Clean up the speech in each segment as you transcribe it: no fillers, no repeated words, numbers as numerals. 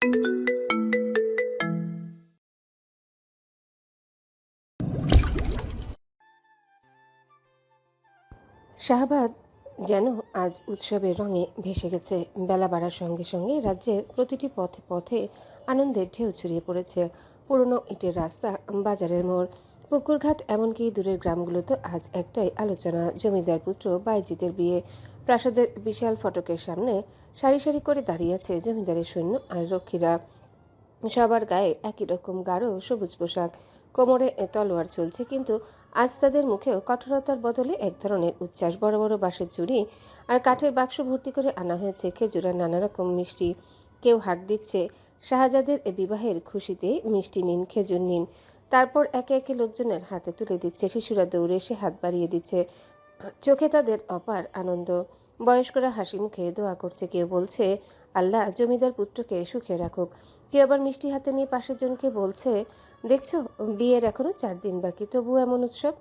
শাহবাগ যেন আজ উৎসবের রঙে ভেসে গেছে। বেলা বাড়ার সঙ্গে সঙ্গে রাজ্যের প্রতিটি পথে পথে আনন্দের ঢেউ ছড়িয়ে পড়েছে। পুরনো ইটের রাস্তা, বাজারের মোড়, পুকুরঘাট, এমনকি দূরের গ্রামগুলোতে আজ একটাই আলোচনা, জমিদার পুত্র বাইজিতের বিয়ে। প্রাসাদের বিশাল ফটকের সামনে সারি সারি করে দাঁড়িয়ে আছে জমিদারের সৈন্য আর রক্ষীরা। সবার গায়ে একই রকম গাঢ় সবুজ পোশাক, কোমরে তলোয়ার চলছে, কিন্তু আজ তাদের মুখেও কঠোরতার বদলে এক ধরনের উচ্ছ্বাস। বড় বড় বাঁশের চুড়ি আর কাঠের বাক্স ভর্তি করে আনা হয়েছে খেজুর আর নানা রকম মিষ্টি। কেউ হাঁক দিচ্ছে, শাহজাদের বিবাহের খুশিতে মিষ্টি নিন, খেজুর নিন। তারপর একে একে লোকজনের হাতে তুলে দিচ্ছে। শিশুরা দৌড়ে এসে হাত বাড়িয়ে দিচ্ছে, চোখে তাদের অপার আনন্দ। বয়স্করা হাসি মুখে দোয়া করছে, কেউ বলছে আল্লাহ জমিদার পুত্রকে সুখে রাখুক। কেউ আবার মিষ্টি হাতে নিয়ে পাশের জনকে বলছে, দেখছো বিয়ের এখনো 4 দিন বাকি, তবু এমন উৎসব।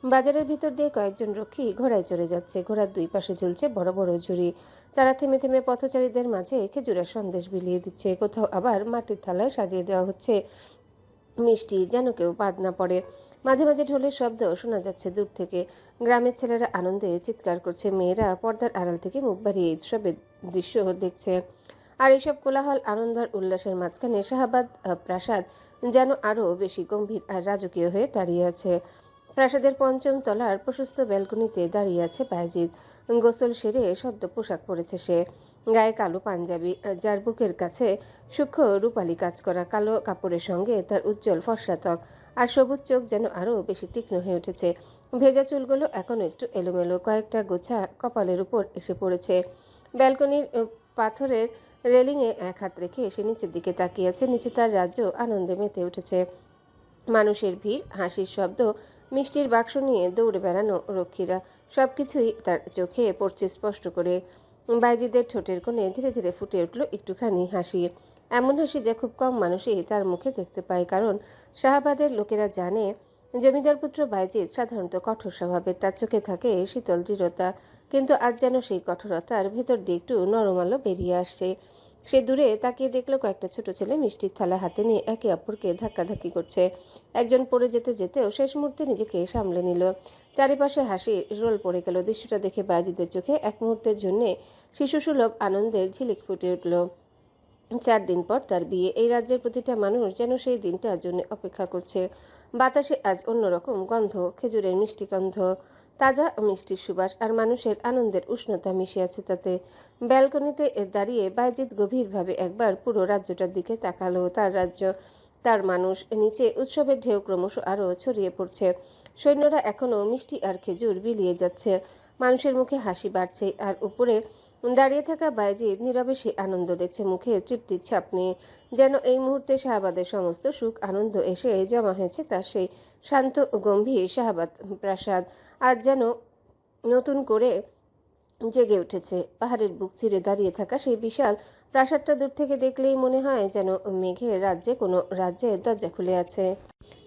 বাজারের ভিতর দিয়ে কয়েকজন রক্ষী ঘোড়ায় চড়ে যাচ্ছে। ঘোড়ার দুই পাশে ঝুলছে বড় বড় ঝুড়ি। তারা থেমে থেমে পথচারীদের মাঝে খেজুরের সন্দেশ বিলিয়ে দিচ্ছে। কোথাও আবার মাটির থালায় সাজিয়ে দেওয়া হচ্ছে মিষ্টি, যেন কেউ বাদ না পড়ে। মাঝে মাঝে ঢোলের শব্দ শোনা যাচ্ছে দূর থেকে। গ্রামের ছেলেরা আনন্দে চিৎকার করছে, মেয়েরা পর্দার আড়াল থেকে মুখ বাড়িয়ে উৎসবের দৃশ্য দেখছে। আর এইসব কোলাহল, আনন্দ আর উল্লাসের মাঝখানে শাহবাগ প্রাসাদ যেন আরও বেশি গম্ভীর আর রাজকীয় হয়ে দাঁড়িয়ে আছে। প্রাসাদের 5ম তলার প্রশস্ত ব্যালকনিতে দাঁড়িয়ে আছে বায়েজিদ। গোসল সেরে সদ্য পোশাক পরেছে সে। গায়ে কালো পাঞ্জাবি, যার বুকের কাছে সূক্ষ্ম রূপালি কাজ করা কালো কাপড়ের সঙ্গে তার উজ্জ্বল ফর্সা ত্বক আর সবুজ চোখ যেন আরও বেশি তীক্ষ্ণ হয়ে উঠেছে। ভেজা চুলগুলো এখনও একটু এলোমেলো, কয়েকটা গোছা কপালের উপর এসে পড়েছে। ব্যালকনির পাথরের রেলিংয়ে এক হাত রেখে এসে নিচের দিকে তাকিয়ে আছে। নিচে তার রাজ্য আনন্দে মেতে উঠেছে। মানুষের ভিড়, হাসির শব্দ, মিষ্টির বাক্স নিয়ে দৌড়ে বেড়ানো রক্ষীরা, সবকিছুই তার চোখে পড়ছে স্পষ্ট করে। বাইজিদের ঠোঁটের কোণে ধীরে ধীরে ফুটে উঠল একটুখানি হাসি। এমন হাসি যে খুব কম মানুষই তার মুখে দেখতে পায়, কারণ শাহবাদের লোকেরা জানে জমিদার পুত্র বাইজিদ সাধারণত কঠোর স্বভাবের। তার চোখে থাকে শীতল দৃঢ়তা, কিন্তু আজ যেন সেই কঠোরতার ভেতর দিয়ে একটু নরম আলো বেরিয়ে আসছে। সে দূরে তাকিয়ে দেখলো কয়েকটা ছোট ছেলে মিষ্টির থালা হাতে নিয়ে একে অপরকে ধাক্কাধাক্কি করছে। একজন পড়ে যেতে যেতেও শেষ মুহূর্তে নিজেকে সামলে নিল। চারিপাশে হাসি রোল পড়ে গেল। দৃশ্যটা দেখে বাজিদের চোখে এক মুহূর্তের জন্য শিশুসুলভ আনন্দের ঝিলিক ফুটে উঠল। 4 দিন পর তার বিয়ে। এই রাজ্যের প্রতিটা মানুষ যেন সেই দিনটার জন্য অপেক্ষা করছে। বাতাসে আজ অন্যরকম গন্ধ, খেজুরের মিষ্টি গন্ধ, তাজা মিষ্টির সুবাস আর মানুষের আনন্দের উষ্ণতা মিশে আছে তাতে। ব্যালকনিতে দাঁড়িয়ে বাইজিদ গভীরভাবে একবার পুরো রাজ্যটার দিকে তাকালো। তার রাজ্য, তার মানুষ। নিচে উৎসবের ঢেউ ক্রমশ আরও ছড়িয়ে পড়ছে। সৈন্যরা এখনও মিষ্টি আর খেজুর বিলিয়ে যাচ্ছে। মানুষের মুখে হাসি বাড়ছে, আর উপরে দাঁড়িয়ে থাকা বাইজিদ নীরবে সে আনন্দ দেখছে, মুখে তৃপ্তির ছাপ নিয়ে। যেন এই মুহূর্তে শাহবাদের সমস্ত সুখ আনন্দ এসে জমা হয়েছে তার সেই শান্ত ও গম্ভীর শাহবাদ প্রাসাদ। আজ যেন নতুন করে জেগে উঠেছে। পাহাড়ের বুক চিরে দাঁড়িয়ে থাকা সেই বিশাল প্রাসাদটা দূর থেকে দেখলেই মনে হয় যেন মেঘের রাজ্যে কোনো রাজ্যের দরজা খুলে আছে।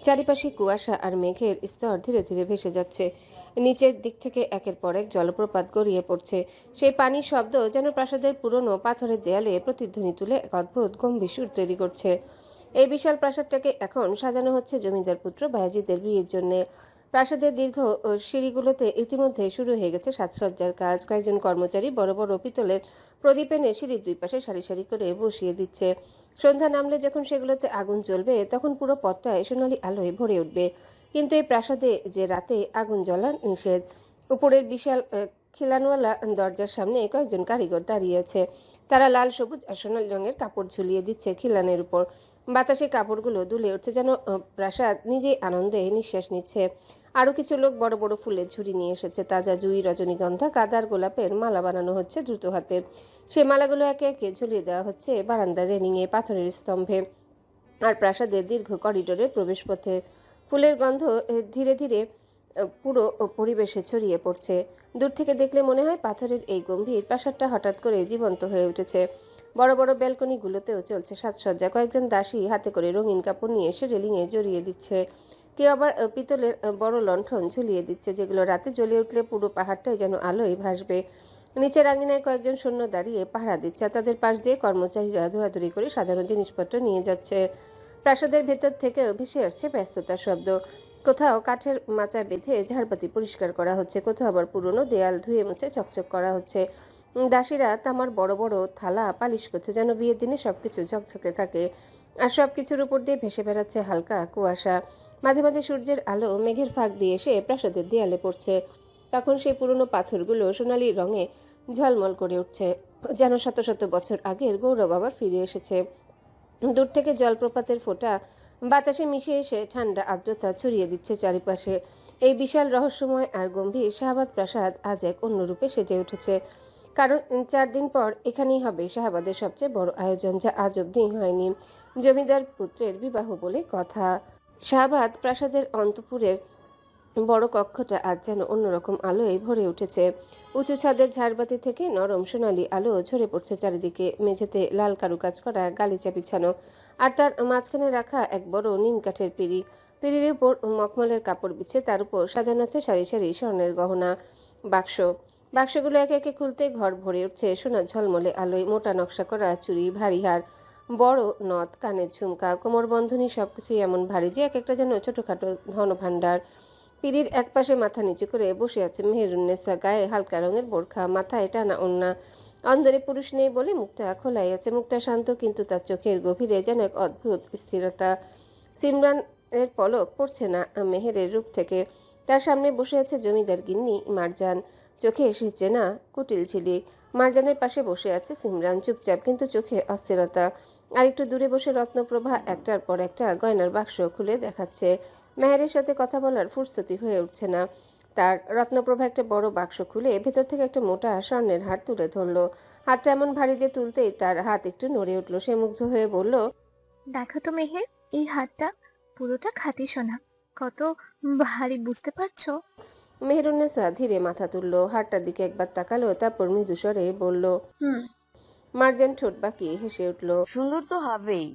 চারিপাশে কুয়াশা আর মেঘের স্তর ধীরে ধীরে ভেসে যাচ্ছে। নিচের দিক থেকে একের পর এক জলপ্রপাত গড়িয়ে পড়ছে। সেই পানির শব্দ যেন প্রাসাদের পুরনো পাথরের দেয়ালে প্রতিধ্বনি তুলে এক অদ্ভুত গম্ভীর সুর তৈরি করছে। এই বিশাল প্রাসাদটাকে এখন সাজানো হচ্ছে জমিদার পুত্র বায়েজিদের বিয়ের জন্য। প্রাসাদের দীর্ঘ সিঁড়িগুলোতে ইতিমধ্যে শুরু হয়ে গেছে সাজসজ্জার কাজ। কয়েকজন কর্মচারী বড় বড় পিতলের প্রদীপ এনে সিঁড়ির দুই পাশে সারি সারি করে বসিয়ে দিচ্ছে। সন্ধ্যা নামলে যখন সেগুলোতে আগুন জ্বলবে, তখন পুরো পথটায় সোনালি আলোয় ভরে উঠবে। কিন্তু এই প্রাসাদে যে রাতে আগুন জ্বলা নিষেধ। উপরের বিশাল খিলানওয়ালা দরজার সামনে কয়েকজন কারিগর দাঁড়িয়ে আছে। তারা লাল, সবুজ আর সোনালি রঙের কাপড় ঝুলিয়ে দিচ্ছে খিলানের উপর। বাতাসে কাপড়গুলো দুলে উঠছে, যেন প্রাসাদ নিজেই আনন্দে নিঃশ্বাস নিচ্ছে। আরও কিছু লোক বড় বড় ফুলের ঝুড়ি নিয়ে এসেছে। তাজা জুঁই, রজনীগন্ধা, গাঁদার গোলাপের মালা বানানো হচ্ছে দ্রুত হাতে। সে মালাগুলো একে একে ঝুলিয়ে দেওয়া হচ্ছে বারান্দার রেলিংয়ে, পাথরের স্তম্ভে আর প্রাসাদের দীর্ঘ করিডোরের প্রবেশপথে। ফুলের গন্ধ ধীরে ধীরে পুরো পরিবেশে ছড়িয়ে পড়ছে। দূর থেকে দেখলে মনে হয় পাথরের এই গম্ভীর প্রাসাদটা হঠাৎ করে জীবন্ত হয়ে উঠেছে। বড় বড় ব্যালকনিগুলোতেও চলছে সাজসজ্জা। কয়েকজন দাসী হাতে করে রঙিন কাপড় নিয়ে এসে রেলিংয়ে জড়িয়ে দিচ্ছে। কেউ আবার পিতলের বড় লণ্ঠন ঝুলিয়ে দিচ্ছে, যেগুলো রাতে জ্বলে উঠলে পুরো পাহাড়টাই যেন আলোয় ভাসবে। নিচের আঙিনায় কয়েকজন সৈন্য দাঁড়িয়ে পাহারা দিচ্ছে, তাদের পাশ দিয়ে কর্মচারীরা ধরাধরি করে সাধারণ জিনিসপত্র নিয়ে যাচ্ছে। প্রাসাদের ভেতর থেকেও ভেসে আসছে ব্যস্ততার শব্দ। কোথাও কাঠের মাচা বেঁধে ঝাড়বাতি পরিষ্কার করা হচ্ছে, কোথাও আবার পুরনো দেয়াল ধুয়ে মুছে চকচক করা হচ্ছে। দাসীরা তামার বড় বড় থালা পালিশ করছে, যেন বিয়ের দিনে সবকিছু ঝকঝকে থাকে। আর সবকিছুর উপর দিয়ে ভেসে বেড়াচ্ছে হালকা কুয়াশা। মাঝে মাঝে সূর্যের আলো মেঘের ফাঁক দিয়ে এসে প্রাসাদের দেয়ালে পড়ছে। তখন সেই পুরনো পাথরগুলো সোনালি রঙে ঝলমল করে উঠছে, যেন শত শত বছর আগের গৌরব আবার ফিরে এসেছে। দূর থেকে জলপ্রপাতের ফোঁটা বাতাসে মিশে এসে ঠান্ডা আর্দ্রতা ছড়িয়ে দিচ্ছে চারিপাশে। এই বিশাল রহস্যময় আর গম্ভীর শাহাবাদ প্রাসাদ আজ এক অন্য রূপে সেজে উঠেছে। কারণ 4 দিন পর এখানেই হবে শাহাবাদের সবচেয়ে বড় আয়োজন, যা আজ অবধি হয়নি। জমিদার পুত্রের বিবাহ বলে কথা। শাহাবাদ প্রাসাদের অন্তঃপুরের বড় কক্ষটা আজ যেন অন্যরকম আলোয় ভরে উঠেছে। উঁচু ছাদের ঝাড়বাতি থেকে নরম সোনালি আলো ঝরে পড়ছে চারিদিকে। মেঝেতে লাল কারুকাজ করা গালিচা বিছানো, আর তার মাঝখানে রাখা এক বড় নিম কাঠের পিঁড়ি। পিঁড়ির উপর মখমলের কাপড় বিছে, তার উপর সাজানো আছে সারি সারি স্বর্ণের গহনা। বাক্সগুলো একে একে খুলতে ঘর ভরে উঠছে সোনার ঝলমলে আলোয়। মোটা নকশা করা চুড়ি, ভারী হার, বড় নথ, কানের ঝুমকা, কোমর বন্ধনী, সবকিছুই এমন ভারী যে এক একটা যেন ছোটখাটো ধনভাণ্ডার। পিঁড়ির একপাশে মাথা নিচু করে বসে আছে মেহেরুন্নেসা, গায়ে হালকা রঙের বোরখা, মাথায় টানা ওড়না। অন্দরে পুরুষ নেই বলে মুখটা খোলাই আছে। মুখটা শান্ত, কিন্তু তার চোখের গভীরে যেন এক অদ্ভুত স্থিরতা। সিমরানের পলক পড়ছে না মেহেরের রূপ থেকে। তার সামনে বসে আছে জমিদার গিন্নি মারজান, চোখে এসেছে না কুটিল ঝিলিক। মারজানের পাশে বসে আছে সিমরান, চুপচাপ কিন্তু চোখে অস্থিরতা। আর একটু দূরে বসে রত্নপ্রভা একটার পর একটা গয়নার বাক্স খুলে দেখাচ্ছে। মেহেরের সাথে কথা বলার ফুরসতি হয়ে উঠছে না তার। রত্নপ্রভা একটা বড় বাক্স খুলে ভেতর থেকে একটা মোটা স্বর্ণের হার তুলে ধরলো। হাতটা এমন ভারী যে তুলতেই তার হাত একটু নড়ে উঠল। সে মুগ্ধ হয়ে বলল, দেখো তো মেহের, এই হাতটা পুরোটা খাঁটি সোনা। কত ভারী, বুঝতে পারছো? মেহেরুন্নেসা ধীরে মাথা তুলল, হারটার দিকে একবার তাকালো, তারপর মৃদু স্বরে বলল। হুম। মার্জান ঠোঁট বাঁকিয়ে হেসে উঠল। সুন্দর তো হবেই।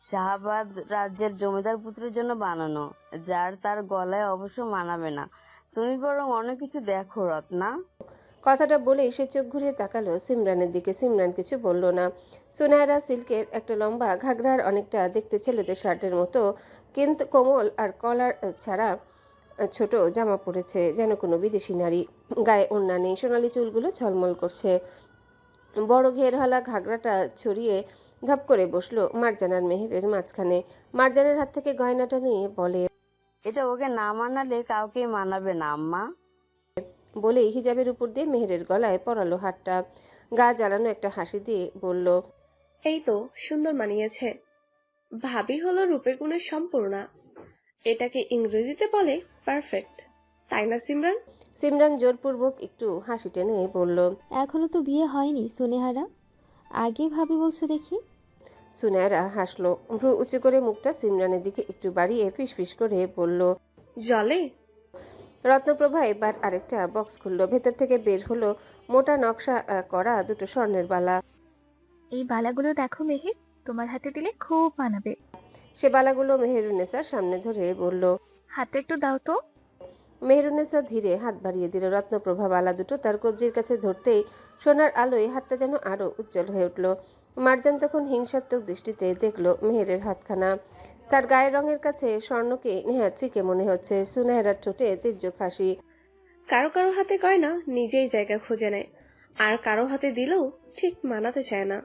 শাহাবাদ রাজ্যের জমিদার পুত্রের জন্য বানানো, যার তার গলায় অবশ্য মানাবে না। তুমি বরং অন্য কিছু দেখো রত্না। কথাটা বলেই সে চোখ ঘুরিয়ে তাকালো সিমরানের দিকে। সিমরান কিছু বলল না। সুনায়রা সিল্কের একটা লম্বা ঘাগরার অনেকটা দেখতে ছেলেদের শার্টের মতো, কিন্তু কোমল আর কলার ছাড়া ছোট জামা পরেছে, যেন কোনো বিদেশি নারী। গায়ে ওড়না নেই, সোনালি চুলগুলো ঝলমল করছে। বড় ঘেরহালা ঘাগরাটা ছড়িয়ে ধপ করে বসলো মারজানার মেহেরের মাঝখানে। মারজানের হাত থেকে গয়নাটা নিয়ে বলে, এটা ওকে না মানালে কাউকে মানাবে না আম্মা। বলেই হিজাবের উপর দিয়ে মেহেরের গলায় পরালো হাতটা। গা জ্বালানো একটা হাসি দিয়ে বলল, এই তো সুন্দর মানিয়েছে। ভাবি হলো রূপে গুণে সম্পূর্ণা। এটাকে ইংরেজিতে বলে পারফেক্ট, তাই না সিমরান? সিমরান জোরপূর্বক একটু হাসি টেনে বলল, এখনো তো বিয়ে হয়নি সোনেহারা, আগে ভাবি বলছো দেখি। সুনায়রা হাসলো, ভ্রু উঁচু করে মুখটা সিমরানের দিকে একটু বাড়িয়ে ফিসফিস করে বলল, জলে। রত্নপ্রভা এবার আরেকটা বক্স খুললো। ভেতর থেকে বের হলো মোটা নকশা করা দুটো স্বর্ণের বালা। এই বালাগুলো দেখো মেহের, তোমার হাতে দিলে খুব মানাবে। সে বালাগুলো মেহেরুন্নেসার সামনে ধরে বলল। হাতে একটু দাও তো। মেহেরুন্নেসা ধীরে হাত বাড়িয়ে দিল। রত্নপ্রভা বালা দুটো তার কবজির কাছে ধরতেই সোনার আলোয় হাতটা যেন আরো উজ্জ্বল হয়ে উঠল। মারজান তখন হিংসাত্মক দৃষ্টিতে দেখলো মেহেরের হাতখানা। তার গায়ের রঙের কাছে স্বর্ণকে নেহাত ফিকে মনে হচ্ছে। সুনায়রার ঠোঁটে তীর্যক হাসি। কারো কারো হাতে গয়না নিজেই জায়গা খুঁজে নেয়, আর কারো হাতে দিলেও ঠিক মানাতে চায় না।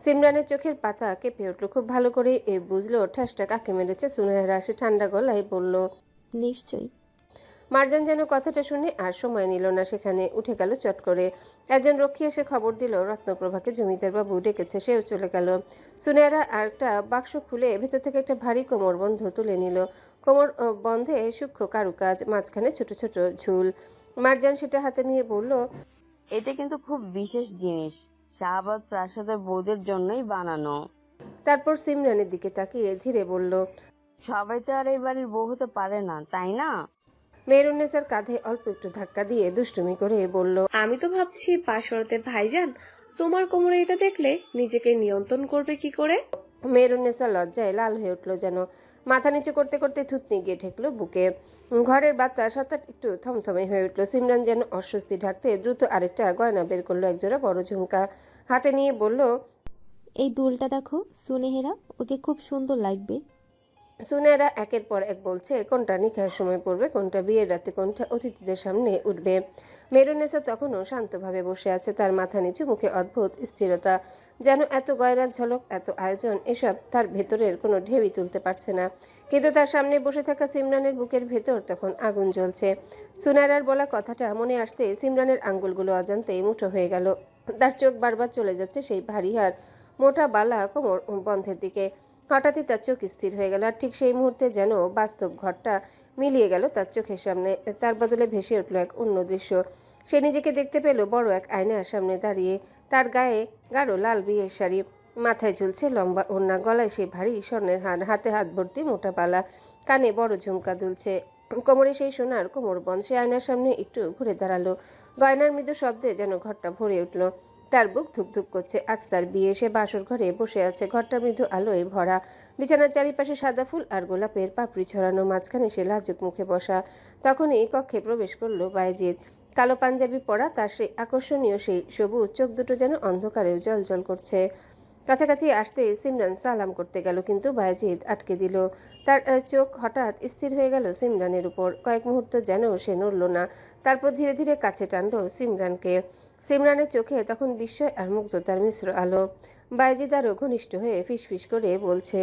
সিমরানের চোখের পাতা কেঁপে উঠল। খুব ভালো করে বুঝলো ঠাসটা কাকে মেরেছে। সুনায়রা সে ঠান্ডা গলায় বলল, নিশ্চয়ই। মারজান যেন কথাটা শুনে আর সময় নিল না, সেখানে উঠে গেল চট করে। একজন রক্ষী এসে খবর দিল রত্নপ্রভাকে জমিদার বাবু ডেকেছে। সেও চলে গেল। সুনেরা আর একটা বাক্স খুলে ভেতর থেকে একটা ভারী কোমর বন্ধ তুলে নিল। কোমর বন্ধে সূক্ষ্ম কারুকাজ, মাঝখানে ছোট ছোট ঝুল। মারজান সেটা হাতে নিয়ে বলল, এটা কিন্তু খুব বিশেষ জিনিস, শাহাবাদ প্রাসাদের বউদের জন্যই বানানো। তারপর সিমরানের দিকে তাকিয়ে ধীরে বলল, সবাই তো আর এই বাড়ির বউ হতে পারে না, তাই না? মেহেরুন্নেসার কাঁধে অল্প একটু ধাক্কা দিয়ে দুষ্টুমি করে বলল, আমি তো ভাবছি পাশরতে ভাইজান তোমার কোমরে এটা দেখলে নিজেকে নিয়ন্ত্রণ করবে কি করে। মেহরুন্নেসা লজ্জায় লাল হয়ে উঠল যেন। মাথা নিচু করতে করতে থুতনি গিয়ে ঠেকলো বুকে। ঘরের বাতাস হঠাৎ একটু থমথমে হয়ে উঠল। সিমরান যেন অস্বস্তি ঢাকতে দ্রুত আরেকটা গয়না বের করলো, একজোড়া বড় ঝুমকা হাতে নিয়ে বলল, এই দুলটা দেখো সুনেহেরা, ওকে খুব সুন্দর লাগবে। সুনেরা একের পর এক বলছে কোনটা নিকাহের সময় পড়বে, কোনটা বিয়ের রাতে, কোনটা অতিথিদের সামনে উঠবে। মেহরুন্নেসা তখনও শান্তভাবে বসে আছে, তার মাথা নিচু, মুখে অদ্ভুত স্থিরতা। যেন এত গয়নার ঝলক, এত আয়োজন, এসব তার ভেতরের কোনো ঢেউই তুলতে পারছে না। কিন্তু তার সামনে বসে থাকা সিমরানের বুকের ভেতর তখন আগুন জ্বলছে। সুনেরার বলা কথাটা মনে আসতে সিমরানের আঙ্গুলগুলো অজান্তেই মুঠো হয়ে গেল। তার চোখ বারবার চলে যাচ্ছে সেই ভারী হার, মোটা বালা কোমর বন্ধের দিকে। হঠাৎই তার চোখ স্থির হয়ে গেল, আর ঠিক সেই মুহূর্তে যেন বাস্তব ঘরটা মিলিয়ে গেল তার চোখের সামনে। তার বদলে ভেসে উঠল এক অন্য দৃশ্য। সে নিজেকে দেখতে পেল বড় এক আয়নার সামনে দাঁড়িয়ে। তার গায়ে গাঢ় লাল বিয়ের শাড়ি, মাথায় ঝুলছে লম্বা ওড়না, গলায় সেই ভারী স্বর্ণের হার, হাতে হাত ভর্তি মোটা বালা, কানে বড় ঝুমকা দুলছে, কোমরে সেই সোনার কোমরবন্ধ। সে আয়নার সামনে একটু ঘুরে দাঁড়ালো। গয়নার মৃদু শব্দে যেন ঘরটা ভরে উঠল। তার বুক ধুকধুক করছে। আজ তার বিয়ে, সে বাসর ঘরে বসে আছে। ঘরটা মৃদু আলোয় ভরা, বিছানার চারিপাশে সাদা ফুল আর গোলাপের পাপড়ি ছড়ানো, মাঝখানে সে লাজুক মুখে বসা। তখনই কক্ষে প্রবেশ করলো বায়েজিদ। কালো পাঞ্জাবি পরা, তার সেই আকর্ষণীয় সেই সবুজ চোখ দুটো যেন অন্ধকারেও জ্বলজ্বল করছে। কাছাকাছি আসতে সিমরান সালাম করতে গেল, কিন্তু বায়েজিদ আটকে দিল। তার চোখ হঠাৎ স্থির হয়ে গেল সিমরানের উপর। কয়েক মুহূর্ত যেন সে নড়ল না, তারপর ধীরে ধীরে কাছে টানলো সিমরানকে। সিমরানের চোখে তখন বিস্ময় আর মুগ্ধতার মিশ্র আলো। বায়েজিদ আরও ঘনিষ্ঠ হয়ে ফিসফিস করে বলছে,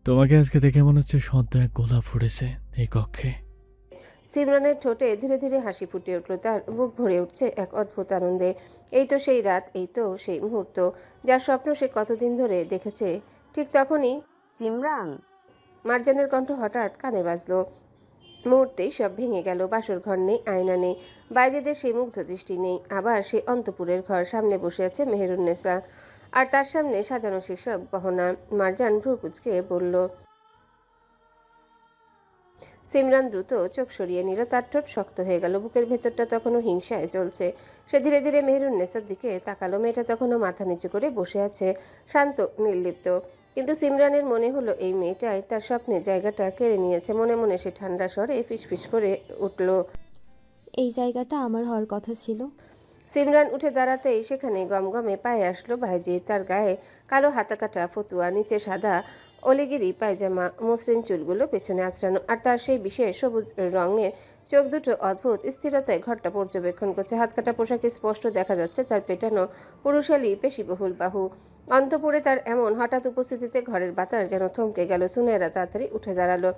তোমাকে আজকে দেখে মনে হচ্ছে সদ্য এক গোলাপ ফুটেছে এই কক্ষে। সিমরানের ঠোঁটে ধীরে ধীরে হাসি ফুটে উঠল, তার বুক ভরে উঠছে এক অদ্ভুত আনন্দে। এই তো সেই রাত, এই তো সেই মুহূর্ত, যার স্বপ্ন সে কতদিন ধরে দেখেছে। ঠিক তখনই সিমরান, মার্জানের কণ্ঠ হঠাৎ কানে বাজলো। মুহূর্তেই সব ভেঙে গেল। বাসর ঘর নেই, আয়না নেই, বাইজেদের সেই মুগ্ধ দৃষ্টি নেই। আবার সেই অন্তপুরের ঘর, সামনে বসে আছে মেহেরুন্নেসা, আর তার সামনে সাজানো সেসব গহনা। মার্জান ভ্রু কুঁচকে বলল। সিমরান দ্রুত চোখ সরিয়ে নিল, তার ঠোঁট শক্ত হয়ে গেল, বুকের ভেতরটা তখনও হিংসায় চলছে। সে ধীরে ধীরে মেহেরুন্নেসার দিকে তাকালো। মেয়েটা তখনও মাথা নিচু করে বসে আছে, শান্ত, নির্লিপ্ত। কিন্তু সিমরানের মনে হলো এই মেয়েটাই তার স্বপ্নের জায়গাটা কেড়ে নিয়েছে। মনে মনে সে ঠান্ডা স্বরে ফিসফিস করে উঠল, এই জায়গাটা আমার হওয়ার কথা ছিল। সিমরান উঠে দাঁড়াতেই সেখানে গমগমে পায়ে আসলো ভাইজি। তার গায়ে কালো হাতাকাটা ফতুয়া, নিচে সাদা অলিগিরি পায়জামা, মসৃণ চুলগুলো পেছনে আঁচড়ানো, আর তার সেই বিশেষ সবুজ রঙের চোখ দুটো অদ্ভুত স্থিরতায় ঘরটা পর্যবেক্ষণ করছে। হাতকাটা পোশাকে স্পষ্ট দেখা যাচ্ছে তার পেটানো পুরুষালী পেশিবহুল বাহু। অন্তপুরে তার এমন হঠাৎ উপস্থিতিতে ঘরের বাতাস যেন থমকে গেল। সুনেরা তাড়াতাড়ি উঠে দাঁড়ালো,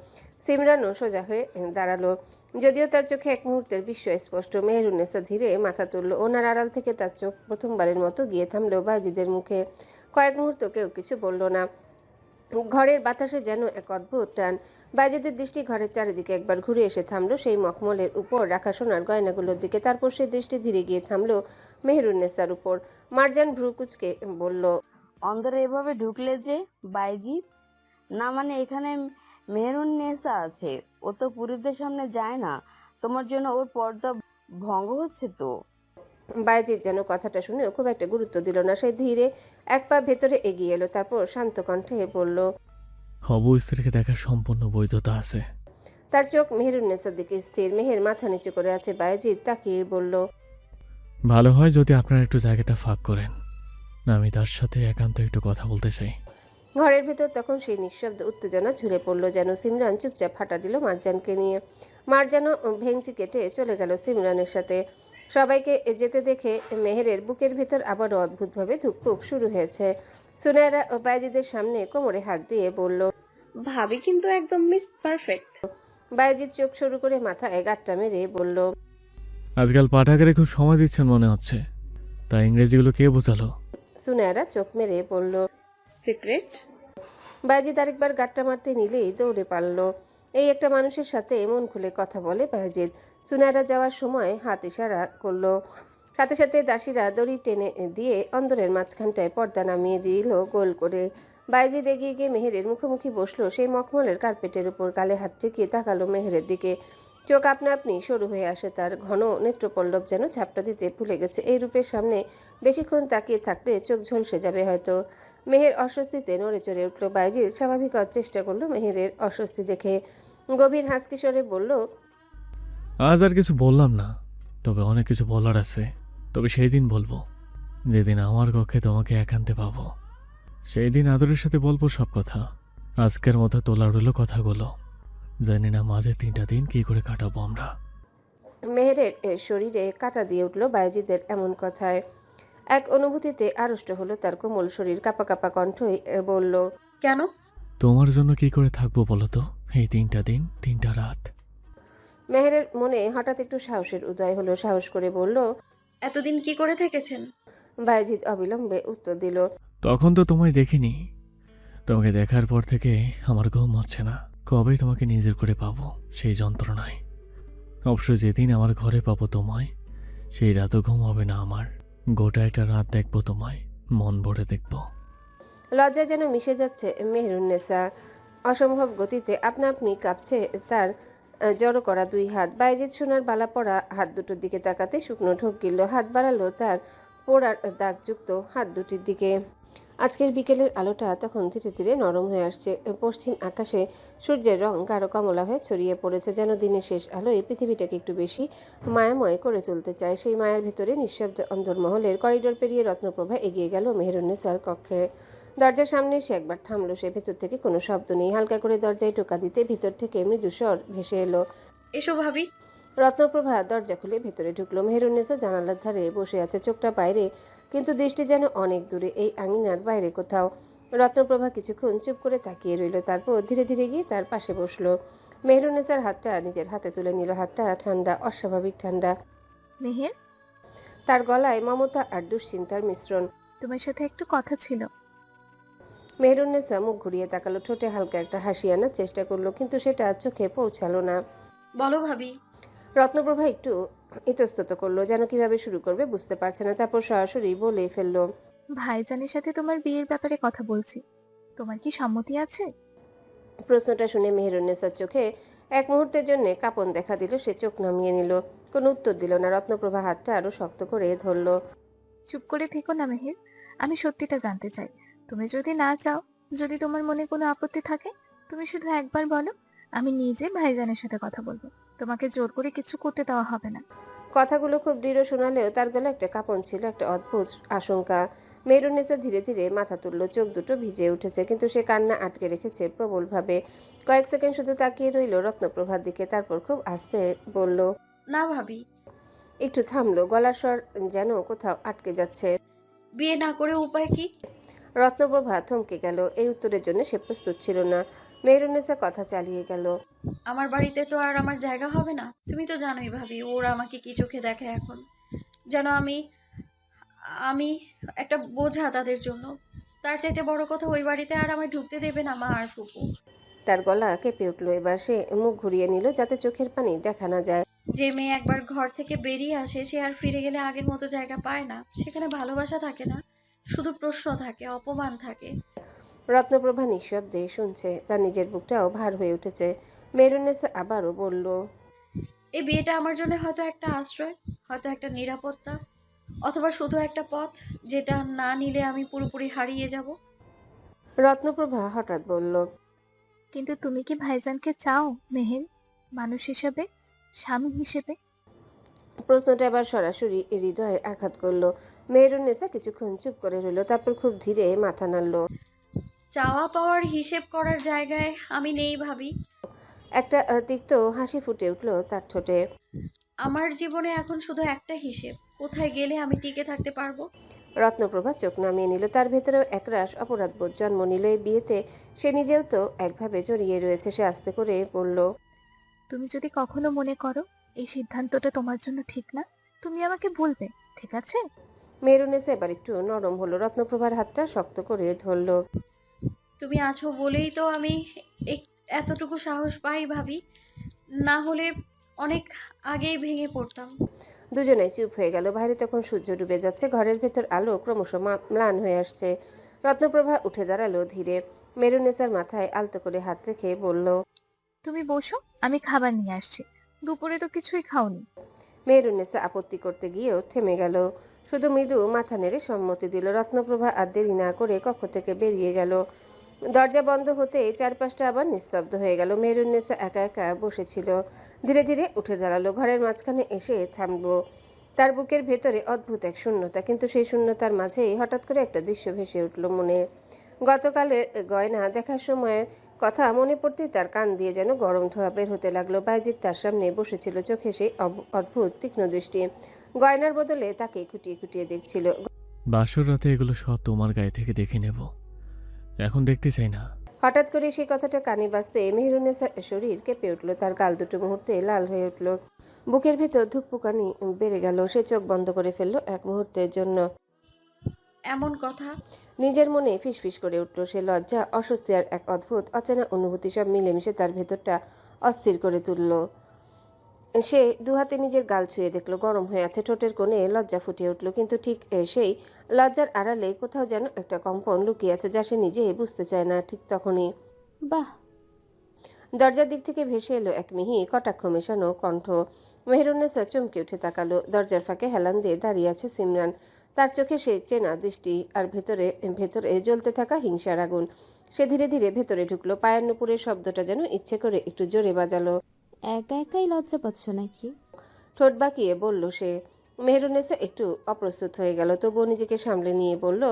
সিমরানও সোজা হয়ে দাঁড়ালো। যদিও তার চোখে এক মুহূর্তের বিস্ময় স্পষ্ট। মেহেরুন্নেসা ধীরে মাথা তুলল। ওনার আড়াল থেকে তার চোখ প্রথমবারের মতো গিয়ে থামলো বাজিদের মুখে। কয়েক মুহূর্ত কেউ কিছু বলল না। ঘরের বাতাসে যেন এক অদ্ভুত টান। বাজিদের দৃষ্টি ঘরের চারিদিকে একবার ঘুরে এসে থামলো সেই মখমলের উপর রাখা সোনার গয়নাগুলোর দিকে। তারপর সেই দৃষ্টি ধীরে গিয়ে থামলো মেহেরুন্নেসার উপর। মার্জান ভ্রু কুঁচকে বলল, অন্দরে এভাবে ঢুকলে যে বাইজিৎ? না মানে এখানে মেহেরুন্নেসা আছে, ও তো পুরুষদের সামনে যায় না, তোমার জন্য ওর পর্দা ভঙ্গ হচ্ছে তো। বায়েজিদ যেন কথাটা শুনেও খুব একটা গুরুত্ব দিল না। সে ধীরে এক পা ভেতরে এগিয়ে এলো, তারপর শান্ত কণ্ঠে বলল, হব স্ত্রীকে দেখার সম্পূর্ণ বৈধতা আছে। তার চোখ মেহেরুন্নেসার দিকে স্থির। মেহের মাথা নিচু করে আছে। বায়েজিদ তাকিয়ে বলল, ভালো হয় যদি আপনারা একটু জায়গাটা ফাঁক করেন, আমি তার সাথে একান্ত একটু কথা বলতে চাই। ঘরের ভেতর তখন সেই নিঃশব্দ উত্তেজনা ঝুলে পড়ল। যেন সিমরান চুপচাপ ফাটা দিল মার্জানকে নিয়ে। মার্জানও ভেঙচি কেটে চলে গেল সিমরানের সাথে। সবাইকে যেতে দেখে মেহেরের বুকের ভেতর আবারও অদ্ভুতভাবে ধুকপুক শুরু হয়েছে। সুনায়রা ও বায়েজিদের সামনে কোমরে হাত দিয়ে বলল, ভাবি কিন্তু একদম মিস পারফেক্ট। বায়েজিদ চোখ শুরু করে মাথায় গাঁটটা মেরে বলল, আজকাল পাঠাগারে খুব সময় দিচ্ছেন মনে হচ্ছে, তাই ইংরেজিগুলো কে বোঝালো? সুনায়রা চোখ মেরে বলল, সিক্রেট। বায়েজিদ আরেকবার গাঁটটা মারতে নিলেই দৌড়ে পারল। এই একটা মানুষের সাথে মন খুলে কথা বলে বায়েজিদ। সুনায়রা যাওয়ার সময় হাত ইশারা করলো। সাথে সাথে দাসীরা দড়ি টেনে দিয়ে অন্দরের মাঝখানটায় পর্দা নামিয়ে দিল গোল করে। বায়েজিদ এগিয়ে গিয়ে মেহেরের মুখোমুখি বসলো সেই মখমলের কার্পেটের উপর। গালে হাত ঠেকিয়ে তাকালো মেহেরের দিকে। চোখ আপনা আপনি সরু হয়ে আসে তার। ঘন নেত্রপল্লব যেন ঝাপটা দিতে ভুলে গেছে। এই রূপের সামনে বেশিক্ষণ তাকিয়ে থাকলে চোখ ঝলসে যাবে হয়তো। মেহের অস্বস্তিতে নড়ে চড়ে উঠল। বাইজিৎ স্বাভাবিক হওয়ার চেষ্টা করলো মেহেরের অস্বস্তি দেখে। গভীর হাসকি স্বরে বলল, আজ আর কিছু বললাম না, তবে অনেক কিছু বলার আছে। তবে সেই দিন বলবো, যেদিন আমার কক্ষে তোমাকে একান্তে পাবো। সেই দিন আদরের সাথে বলবো সব কথা। আজকের মতো তোলা রইল কথাগুলো। জানি না মাঝে 3টা দিন কি করে কাটাবো আমরা। মেহেরের শরীরে কাঁটা দিয়ে উঠল বাইজিদের এমন কথায়। এক অনুভূতিতে আড়ষ্ট হলো তার কোমল শরীর। কাঁপা কাঁপা কণ্ঠই বলল, কেন? তোমার জন্য কি করে থাকবো বলো তো, এই 3টা দিন 3টা রাত। মেহেরের মনে হঠাৎ একটু সাহসের উদয় হলো। সাহস করে বলল, এতদিন কি করে থেকেছেন? বাইজিদ অবিলম্বে উত্তর দিল, তখন তো তোমায় দেখিনি। তোমাকে দেখার পর থেকে আমার ঘুম হচ্ছে না। কবে তোমাকে নিজের করে পাবো সেই যন্ত্রণায়। অবশ্য যেদিন আমার ঘরে পাবো তোমায়, সেই রাতও ঘুম হবে না আমার। গোটা একটা রাত দেখবো তোমায়, মন ভরে দেখবো। লজ্জায় যেন মিশে যাচ্ছে মেহেরুন্নেসা। অসম্ভব গতিতে আপনা আপনি কাঁপছে তার জড়ো করা দুই হাত। বাইজিদ সোনার বালা পড়া হাত দুটোর দিকে তাকাতে শুকনো ঢোক গিলল। হাত বাড়ালো তার পোড়ার দাগযুক্ত হাত দুটির দিকে। আজকের বিকেলের আলোটা তখন ধীরে ধীরে নরম হয়ে আসছে। পশ্চিম আকাশে সূর্যের রং গাঢ় কমলা হয়ে ছড়িয়ে পড়েছে, যেন দিনের শেষ আলো এই পৃথিবীটাকে একটু বেশি মায়াময় করে তুলতে চায়। সেই মায়ার ভিতরে নিঃশব্দে অন্দরমহলের করিডোর পেরিয়ে রত্নপ্রভা এগিয়ে গেল মেহেরুন্নেসার কক্ষে। দরজার সামনে সে একবার থামলো। সে ভেতর থেকে কোনো শব্দ নেই। হালকা করে দরজায় টোকা দিতে ভিতর থেকে মৃদু স্বর ভেসে এলো। এসো ভাবি। রত্নপ্রভা দরজা খুলে ভেতরে ঢুকলো। মেহেরুন্নেসা জানালার ধারে বসে আছে, চোখটা বাইরে, কিন্তু দৃষ্টি যেন অনেক দূরে, এই আঙিনার বাইরে কোথাও। রত্নপ্রভা কিছুক্ষণ চুপ করে তাকিয়ে রইল, তারপর ধীরে ধীরে গিয়ে তার পাশে বসলো। মেহেরুন্নেসার হাতটা নিজের হাতে তুলে নিল। হাতটা ঠান্ডা, অস্বাভাবিক ঠান্ডা। মেহের, তার গলায় মমতা আর দুশ্চিন্তার মিশ্রণ। তোমার সাথে একটু কথা ছিল। মেহেরুন্নেসা মুখ ঘুরিয়ে তাকালো। ঠোঁটে হালকা একটা হাসি আনার চেষ্টা করলো, কিন্তু সেটা চোখে পৌঁছালো না। বলো ভাবি। রত্নপ্রভা একটু ইতস্তত করলো, যেন কিভাবে শুরু করবে বুঝতে পারছে না। তারপর সরাসরি বলে ফেললো, ভাইজানের সাথে তোমার বিয়ের ব্যাপারে কথা বলছি। তোমার কি সম্মতি আছে? প্রশ্নটা শুনে মেহেরুন্নেসার চোখে এক মুহূর্তের জন্য কাঁপন দেখা দিল। সে চোখ নামিয়ে নিল, কোনো উত্তর দিল না। রত্নপ্রভা হাতটা আরো শক্ত করে ধরলো। চুপ করে থেকো না মেহের, আমি সত্যিটা জানতে চাই। তুমি যদি না চাও, যদি তোমার মনে কোনো আপত্তি থাকে, তুমি শুধু একবার বলো, আমি নিজে ভাইজানের সাথে কথা বলবো। তোমাকে জোর করে কিছু করতে দেওয়া হবে না। কথাগুলো খুব দৃঢ় শোনালেও তার গলা একটা কাঁপন ছিল, একটা অদ্ভুত আশঙ্কা। মেহেরুন্নেসা ধীরে ধীরে মাথা তুলল। চোখ দুটো ভিজে উঠেছে, কিন্তু সে কান্না আটকে রেখেছে প্রবলভাবে। কয়েক সেকেন্ড শুধু তাকিয়ে রইল রত্নপ্রভার দিকে, তারপর খুব আস্তে বলল, না ভাবি। একটু থামলো। গলার স্বর যেন কোথাও আটকে যাচ্ছে। বিয়ে না করে উপায় কি? রত্নপ্রভা থমকে গেল। এই উত্তরের জন্য সে প্রস্তুত ছিল না। মেহেরুন্নেসা কথা চালিয়ে গেল, আমার বাড়িতে তো আর আমার জায়গা হবে না। তুমি তো জানোই ভাবি, ওরা আমাকে কি চোখে দেখে এখন। যেন আমি আমি একটা বোঝা তাদের জন্য। তার চাইতে বড় কথা, ওই বাড়িতে আর আমায় ঢুকতে দেবে না মা আর ফুপু। তার গলা কেঁপে উঠল। এবার সে মুখ ঘুরিয়ে নিল, যাতে চোখের পানি দেখা না যায়। যে মেয়ে একবার ঘর থেকে বেরিয়ে আসে, সে আর ফিরে গেলে আগের মতো জায়গা পায় না। সেখানে ভালোবাসা থাকে না, শুধু প্রশ্ন থাকে, অপমান থাকে। রত্নপ্রভা নিঃশব্দে শুনছে। তার নিজের বুকটাও ভার হয়ে উঠেছে। মেহেরুন্নেসা আবারও বলল, এই বিয়েটা আমার জন্য হয়তো একটা আশ্রয়, হয়তো একটা নিরাপত্তা, অথবা শুধু একটা পথ যেটা না নিলে আমি পুরোপুরি হারিয়ে যাব। রত্নপ্রভা হঠাৎ বলল, কিন্তু তুমি কি ভাইজানকে চাও মেহের? মানুষ হিসেবে, স্বামী হিসেবে? প্রশ্নটা এবার সরাসরি হৃদয়ে আঘাত করলো। মেহেরুন্নেসা কিছুক্ষণ চুপ করে রইল, তারপর খুব ধীরে মাথা নাড়ল। চাওয়া পাওয়ার হিসেব করার জায়গায় আমি নেই ভাবি। একটা তিক্ত হাসি ফুটে উঠল তার ঠোঁটে। আমার জীবনে এখন শুধু একটা হিসেব, কোথায় গেলে আমি টিকে থাকতে পারবো। রত্নপ্রভা চোখ নামিয়ে নিল। তার ভেতরেও একরাশ অপরাধবোধ জন্ম নিল। এই বিয়েতে সে নিজেও তো একভাবে জড়িয়ে রয়েছে। সে আস্তে করে বলল, তুমি যদি কখনো মনে করো এই সিদ্ধান্তটা তোমার জন্য ঠিক না, তুমি আমাকে বলবে, ঠিক আছে? মেহেরুন্নেসা এবার একটু নরম হলো। রত্নপ্রভার হাতটা শক্ত করে ধরল। তুমি আছো বলেই তো আমি এতটুকু সাহস পাই ভাবি, না হলে অনেক আগেই ভেঙে পড়তাম। দুজনেই চুপ হয়ে গেল। বাইরে তখন সূর্য ডুবে যাচ্ছে। ঘরের ভেতর আলো ক্রমশ ম্লান হয়ে আসছে। রত্নপ্রভা উঠে দাঁড়ালো ধীরে। মেহেরুন্নেসার মাথায় আলতো করে হাত রেখে বলল, তুমি বসো, আমি খাবার নিয়ে আসছি। দুপুরে তো কিছুই খাওনি। মেহেরুন্নেসা আপত্তি করতে গিয়েও থেমে গেল। শুধু মৃদু মাথা নেড়ে সম্মতি দিল। রত্নপ্রভা আর দেরি না করে কক্ষ থেকে বেরিয়ে গেল। দরজা বন্ধ হতেই চারপাশটা আবার নিস্তব্ধ হয়ে গেল। মেহেরুন্নেসা একা একা বসেছিল। ধীরে ধীরে উঠে দাঁড়ালো, ঘরের মাঝখানে এসে থামলো। তার বুকের ভেতরে অদ্ভুত এক শূন্যতা, কিন্তু সেই শূন্যতার মাঝেই হঠাৎ করে একটা দৃশ্য ভেসে উঠল মনে। গতকালের গয়না দেখার সময়ের কথা মনে পড়তেই তার কান দিয়ে যেন গরম ধোঁয়া বের হতে লাগলো। বাইজিৎ তার সামনে বসেছিল, চোখে সেই অদ্ভুত তীক্ষ্ণ দৃষ্টি। গয়নার বদলে তাকে খুঁটিয়ে খুঁটিয়ে দেখছিল। বাসর রাতে এগুলো সব তোমার গায়ে থেকে দেখে নেব, এখন দেখতে চাই না। হঠাৎ করে সেই কথাটা কানে বাজতে মেহেরুন্নেসার শরীর কেঁপে উঠল। তার গাল দুটো মুহূর্তে লাল হয়ে উঠল, বুকের ভেতর ধুকপুকানি বেড়ে গেল। সে চোখ বন্ধ করে ফেলল এক মুহূর্তের জন্য। এমন কথা? নিজের মনে ফিসফিস করে উঠল সে। লজ্জা, অস্বস্তি আর এক অদ্ভুত অচেনা অনুভূতি সব মিলেমিশে তার ভেতরটা অস্থির করে তুলল। সে দুহাতে নিজের গাল ছুঁয়ে দেখল, গরম হয়ে আছে। ঠোঁটের কোণে লজ্জা ফুটিয়ে উঠল, কিন্তু ঠিক সেই লজ্জার আড়ালে কোথাও যেন একটা কম্পন লুকিয়ে আছে, যা সে নিজে বুঝতে চায় না। ঠিক তখনই বাহ, দরজার দিক থেকে ভেসে এলো এক মিহি কটাক্ষ মেশানো কণ্ঠ। মেহেরুন্নেসা চমকে উঠে তাকালো। দরজার ফাঁকে হেলান দিয়ে দাঁড়িয়ে আছে সিমরান। তার চোখে সে চেনা দৃষ্টি, আর ভেতরে ভেতরে জ্বলতে থাকা হিংসার আগুন। সে ধীরে ধীরে ভেতরে ঢুকলো। পায়ের নুপুরের শব্দটা যেন ইচ্ছে করে একটু জোরে বাজালো। একা একাই লজ্জা পাচ্ছ নাকি? ঠোঁট বাঁকিয়ে বলল সে। মেহেরুন্নেসা একটু অপ্রস্তুত হয়ে গেল, তবুও নিজেকে সামলে নিয়ে বলল,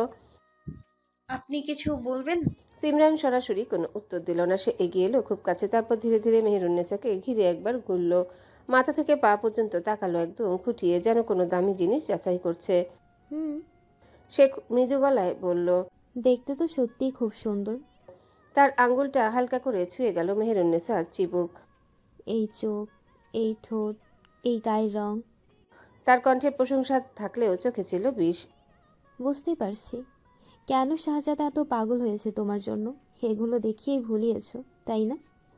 আপনি কিছু বলবেন? সিমরান সরাসরি কোনো উত্তর দিল না। সে এগিয়ে এলো খুব কাছে, তারপর ধীরে ধীরে মেহেরুন্নেসাকে ঘিরে একবার ঘুরল। মাথা থেকে পা পর্যন্ত তাকালো একদম খুঁটিয়ে, যেন কোনো দামি জিনিস যাচাই করছে। হুম, সে মৃদু গলায় বলল। দেখতে তো সত্যিই খুব সুন্দর। তার আঙ্গুলটা হালকা করে ছুঁয়ে গেল মেহেরুন্নেসার চিবুক। এই চোখ, এই ঠোঁট, এই গায়ের রং। তার কণ্ঠে প্রশংসা থাকলেও চোখে ছিল বিষ। বুঝতেই পারছি কেন শাহজাদা এত পাগল হয়েছে তোমার জন্য। এগুলো দেখিয়েই ভুলিয়েছ, তাই না?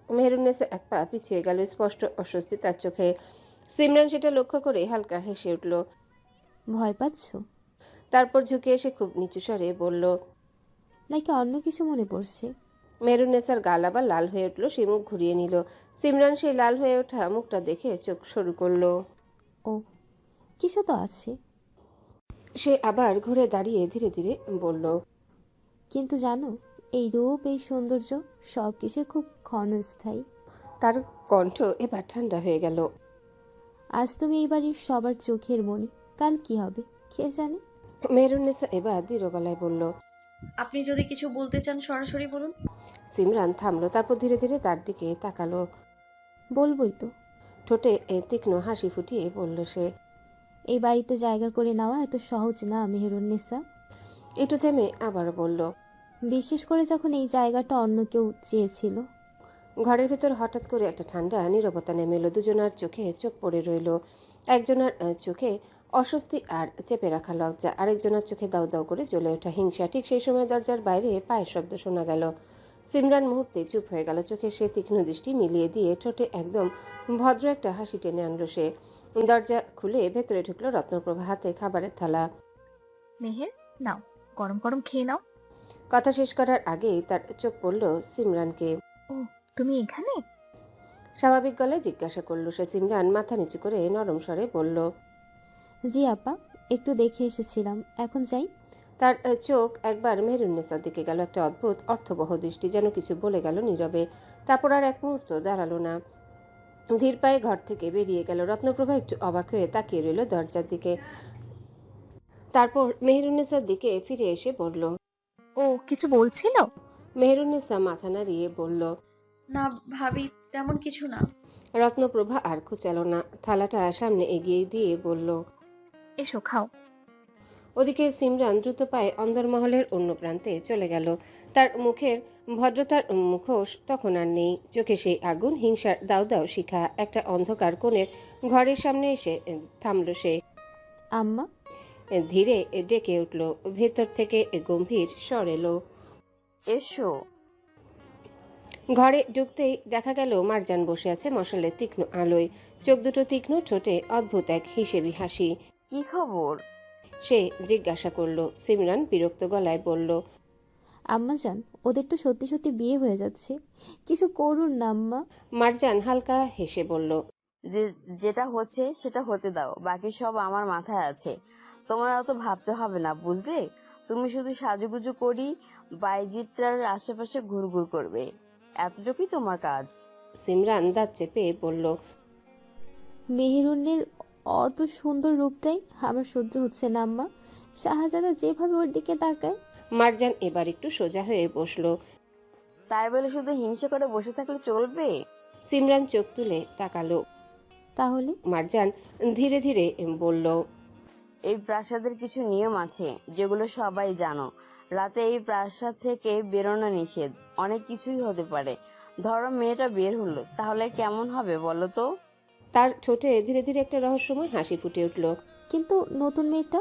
মেহেরুন্নেসা এক পা পিছিয়ে গেল, স্পষ্ট অস্বস্তি তার চোখে। সিমরান সেটা লক্ষ্য করে হালকা হেসে উঠল। ভয় পাচ্ছ তারপর ঝুঁকে এসে খুব নিচু স্বরে বলল, নাকি অন্য কিছু মনে পড়ছে? মেহেরুন্নেসার গাল আবার লাল হয়ে উঠল। সে মুখ ঘুরিয়ে নিল। সিমরান সেই লাল হয়ে ওঠা মুখটা দেখে চোখ সরু করলো। ও, কিছু তো আছে। সে আবার ঘুরে দাঁড়িয়ে ধীরে ধীরে বলল, কিন্তু জানো, এই রূপ, এই সৌন্দর্য সব কিছু খুব ক্ষণস্থায়ী। তার কণ্ঠ এবার ঠান্ডা হয়ে গেল। আজ তুমি এই বাড়ির সবার চোখের মণি, কাল কি হবে কে জানে। মেহেরুন্নেসা এবার দৃঢ় গলায় বলল। আপনি যদি কিছু বলতে চান সরাসরি বলুন। সিমরান থামলো, তারপর ধীরে ধীরে তার দিকে তাকালো। বলবোই তো। ঠোঁটে তীক্ষ্ণ হাসি ফুটিয়ে বলল সে। এই বাড়িতে জায়গা করে নেওয়া এত সহজ না মেহেরুন্নেসা। একটু থেমে আবার বলল, বিশেষ করে যখন এই জায়গাটা অন্য কেউ চেয়েছিল। ঘরের ভেতর হঠাৎ করে একটা ঠান্ডা নীরবতা নেমে এলো। দুজনার চোখে চোখ পড়ে রইল। একজনের চোখে অস্বস্তি আর চেপে রাখা লজ্জা, আরেকজনের চোখে দাউ দাউ করে জ্বলে ওঠা হিংসা। ঠিক সেই সময় দরজার বাইরে পায়ের শব্দ শোনা গেল। সিমরান মুহূর্তে চুপ হয়ে গেল। চোখে সে তীক্ষ্ণ দৃষ্টি মিলিয়ে দিয়ে ঠোঁটে একদম ভদ্র একটা হাসি টেনে আনলো সে। দরজা খুলে ভেতরে ঢুকলো রত্নপ্রভা, হাতে খাবারের থালা। মেহের, নাও, গরম গরম খেয়ে নাও। কথা শেষ করার আগেই তার চোখ পড়ল সিমরানকে। ও, তুমি এখানে? স্বাভাবিক গলায় জিজ্ঞাসা করলো সে। সিমরান মাথা নিচু করে নরম স্বরে বলল, জি আপা, একটু দেখে এসেছিলাম, এখন যাই। তার চোখ একবার মেহেরুন্নেসার দিকে গেল, একটা অদ্ভুত অর্থবহ দৃষ্টি, যেন কিছু বলে গেল নীরবে। তারপর আর এক মুহূর্ত দাঁড়ালো না, ধীর পায়ে ঘর থেকে বেরিয়ে গেল। রত্নপ্রভা একটু অবাক হয়ে তাকিয়ে রইল দরজার দিকে, তারপর মেহেরুন্নেসার দিকে ফিরে এসে বলল। ও কিছু বলছিল? মেহেরুন্নেসা মাথা নাড়িয়ে বলল, না ভাবি, তেমন কিছু না। রত্নপ্রভা আর খুঁচালো না, থালাটা সামনে এগিয়ে দিয়ে বলল, এসো খাও। ওদিকে সিমরান দ্রুত পায়ে অন্দরমহলের অন্য প্রান্তে চলে গেল। তার মুখের ভদ্রতার মুখোশ তখন আর নেই, চোখে সেই আগুন, হিংসার দাউ দাউ শিখা। একটা অন্ধকার কোণের ঘরের সামনে এসে থামল সে। আম্মা। ধীরে ডেকে উঠল। ভেতর থেকে গম্ভীর স্বর এলো, এসো। ঘরে ঢুকতেই দেখা গেল মারজান বসে আছে মশালের তীক্ষ্ণ আলোয়, চোখ দুটো তীক্ষ্ণ, ঠোঁটে অদ্ভুত এক হিসেবি হাসি। কি খবর? সে জিজ্ঞাসা করলো। সিমরান বিরক্ত গলায় বলল, আম্মা জান, ওদের তো সত্যি সত্যি বিয়ে হয়ে যাচ্ছে, কিছু করুন না আম্মা। মারজান হালকা হেসে বলল, যেটা হচ্ছে সেটা হতে দাও, বাকি সব আমার মাথায় আছে। তোমার অত ভাবতে হবে না, বুঝলে? তুমি শুধু সাজুগুজু করি বাইজিটার আশেপাশে ঘুরঘুর করবে, এতটুকুই তোমার কাজ। সিমরান দাঁত চেপে বলল। মেহেরুনের অত সুন্দর রূপটাই আমার সহ্য হচ্ছে না আম্মা। শাহজাদা যেভাবে ওর দিকে তাকায়। মারজান এবার একটু সোজা হয়ে বসলো। তাই বলে শুধু হিংসা করে বসে থাকলে চলবে? সিমরান চোখ তুলে তাকালো। তাহলে মারজান ধীরে ধীরে বলল। এই প্রাসাদের কিছু নিয়ম আছে যেগুলো সবাই জানো। রাতে এই প্রাসাদ থেকে বেরোনো নিষেধ। অনেক কিছুই হতে পারে। ধরো মেয়েটা বের হলো, তাহলে কেমন হবে বলো তো? তার ঠোঁটে ধীরে ধীরে একটা রহস্যময় হাসি ফুটে উঠল। কিন্তু নতুন মেয়েটা?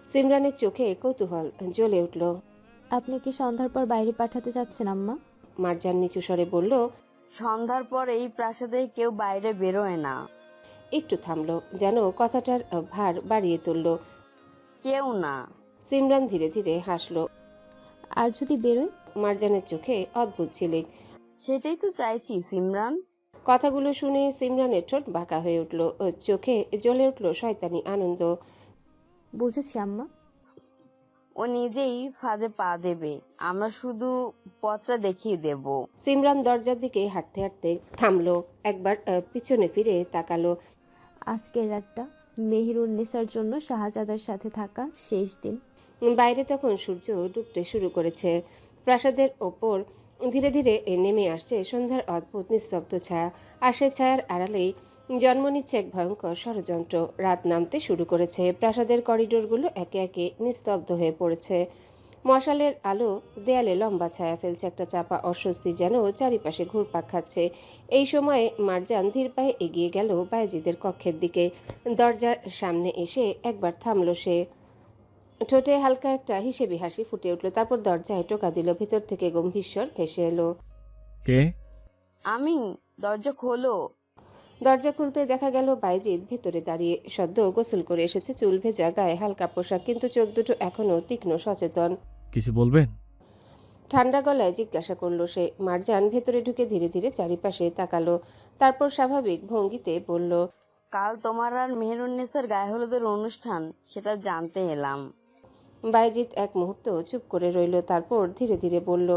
সিমরানের চোখে কৌতূহল জ্বলে উঠল। আপনি কি সন্ধ্যার পর বাইরে পাঠাতে চাচ্ছেন আম্মা? মারজান নিচু স্বরে বলল। সন্ধ্যার পর এই প্রাসাদে কেউ বাইরে বেরোয় না। একটু থামলো, যেন কথাটার ভার বাড়িয়ে তুলল। কেউ না। সিমরান ধীরে ধীরে হাসলো। আর যদি বেরোয়? মারজানের চোখে অদ্ভুত ঝিলিক। সেটাই তো চাইছি সিমরান। কথাগুলো শুনে সিমরানের ঠোঁট বাঁকা হয়ে উঠল, চোখে জ্বলে উঠল শয়তানি আনন্দ। বুঝেছি আম্মা। ও নিজেই ফাঁদে পা দেবে, আমরা শুধু পথটা দেখিয়ে দেব। সিমরান দরজার দিকে হাঁটতে হাঁটতে থামলো, একবার পিছনে ফিরে তাকালো। আজকের রাতটা মেহেরুন নেসার জন্য শাহজাদার সাথে থাকা শেষ দিন। বাইরে তখন সূর্য ডুবতে শুরু করেছে। প্রাসাদের ওপর ধীরে ধীরে নেমে আসছে সন্ধ্যার অদ্ভুত নিস্তব্ধ ছায়া। আর সে ছায়ার আড়ালেই জন্ম নিচ্ছে এক ভয়ঙ্কর ষড়যন্ত্র। রাত নামতে শুরু করেছে। প্রাসাদের করিডোরগুলো একে একে নিস্তব্ধ হয়ে পড়েছে। মশালের আলো দেয়ালে লম্বা ছায়া ফেলছে। একটা চাপা অস্বস্তি যেন চারিপাশে ঘুরপাক খাচ্ছে। এই সময়ে মারজান ধীর পায়ে এগিয়ে গেল বায়েজিদের কক্ষের দিকে। দরজার সামনে এসে একবার থামলো সে। ঠোঁটে হালকা একটা হিসেবি হাসি ফুটে উঠল। তারপর দরজায় টোকা দিল। ভিতর থেকে গম্ভীর স্বর ভেসে এলো। কে? আমি। দরজা খোলো। দরজা খুলতে দেখা গেল বাইজিদ ভেতরে দাঁড়িয়ে। সদ্য গোসল করে এসেছে, চুল ভেজা, গায়ে হালকা পোশাক, কিন্তু চোখ দুটো এখনো তীক্ষ্ণ সচেতন। কিছু বলবেন? ঠান্ডা গলায় জিজ্ঞাসা করলো সে। মারজান ভেতরে ঢুকে ধীরে ধীরে চারিপাশে তাকালো। তারপর স্বাভাবিক ভঙ্গিতে বলল। কাল তোমার আর মেহেরুন্নেসার গায়ে হলুদের অনুষ্ঠান, সেটা জানতে এলাম। বাইজিদ এক মুহূর্ত চুপ করে রইল, তারপর ধীরে ধীরে বলল।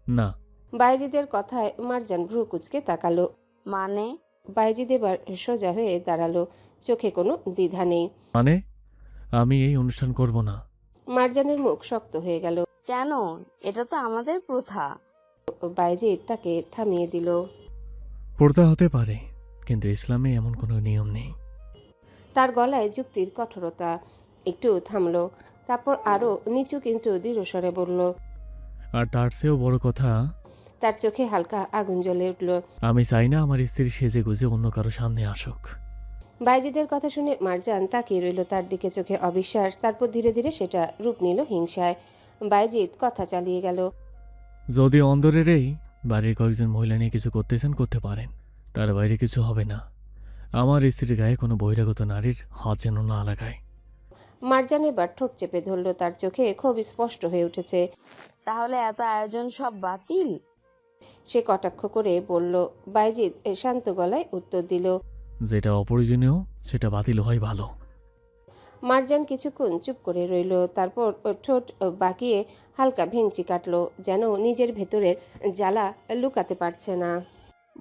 না। বাইজিদের কথায় মারজান ভ্রু কুচকে তাকালো। মানে? বাইজিদ এবার সোজা হয়ে দাঁড়ালো, চোখে কোনো দ্বিধা নেই। মানে আমি এই অনুষ্ঠান করব না। মারজানের মুখ শক্ত হয়ে গেল। কেন? এটা তো আমাদের প্রথা। বাইজিদ তাকে থামিয়ে দিল। পড়তে হতে পারে, কিন্তু ইসলামে এমন কোনো নিয়ম নেই। তার গলায় যুক্তির কঠোরতা। একটু থামলো, তারপর আরো নিচু কিন্তু দৃঢ় স্বরে বলল। আর তার চেয়েও বড় কথা, তার চোখে হালকা আগুন জ্বলে উঠল। আমি চাই না আমার স্ত্রী সেজে গুজে অন্য কারো সামনে আসুক। বাইজিদের কথা শুনে মারজান তাকিয়ে রইল তার দিকে, চোখে অবিশ্বাস। তারপর ধীরে ধীরে সেটা রূপ নিল হিংসায়। বাইজিদ কথা চালিয়ে গেল। যদি অন্দরের এই বাড়ির কয়েকজন মহিলা নিয়ে কিছু করতেছেন, করতে পারেন, তার বাইরে কিছু হবে না। আমার স্ত্রীর গায়ে কোনো বহিরাগত নারীর হাত যেন না লাগায়। মারজান এবার ঠোঁট চেপে ধরল, তার চোখে খুব স্পষ্ট হয়ে উঠেছে। তাহলে এত আয়োজন সব বাতিল? সে কটাক্ষ করে বলল। বাইজিদ শান্ত গলায় উত্তর দিল। যেটা অপ্রয়োজনীয় সেটা বাতিল হয় ভালো। মারজান কিছুক্ষণ চুপ করে রইল, তারপর ঠোঁট বাঁকিয়ে হালকা ভেঙচি কাটল, যেন নিজের ভেতরের জ্বালা লুকাতে পারছে না।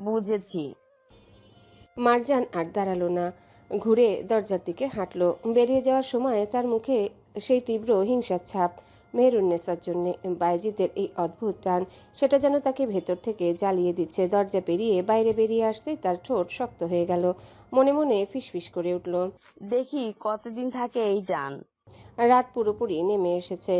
বুঝেছি। মারজান আর দাঁড়ালো না, ঘুরে দরজার দিকে হাঁটলো। বেরিয়ে যাওয়ার সময় তার মুখে সেই তীব্র হিংসার ছাপ। মেহেরুন্নেসার জন্য বাইজিদের এই অদ্ভুত টান, সেটা যেন তাকে ভেতর থেকে জ্বালিয়ে দিচ্ছে। দরজা পেরিয়ে বাইরে বেরিয়ে আসতেই তার ঠোঁট শক্ত হয়ে গেল। মনে মনে ফিসফিস করে উঠল। দেখি কতদিন থাকে এই টান। রাত পুরোপুরি নেমে এসেছে।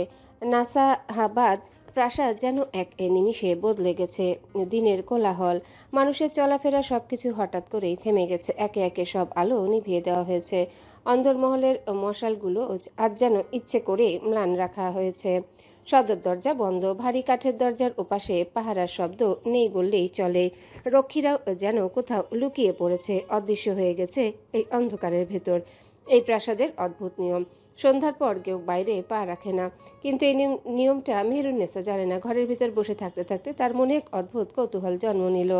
নাসাহাবাদ প্রাসাদ যেন এক নিমিষে বদলে গেছে। দিনের কোলাহল, মানুষের চলাফেরা, সবকিছু হঠাৎ করেই থেমে গেছে। একে একে সব আলো নিভিয়ে দেওয়া হয়েছে। অন্দরমহলের মশালগুলো আজ যেন ইচ্ছে করে ম্লান রাখা হয়েছে। সদর দরজা বন্ধ। ভারী কাঠের দরজার ওপাশে পাহারার শব্দ নেই বললেই চলে। রক্ষীরাও যেন কোথাও লুকিয়ে পড়েছে, অদৃশ্য হয়ে গেছে এই অন্ধকারের ভেতর। এই প্রাসাদের অদ্ভুত নিয়ম, সন্ধ্যার পর কেউ বাইরে পা রাখে না। কিন্তু এই নিয়মটা মেহেরুন্নেসা জানে না। ঘরের ভিতর বসে থাকতে থাকতে তার মনে এক অদ্ভুত কৌতূহল জন্ম নিল।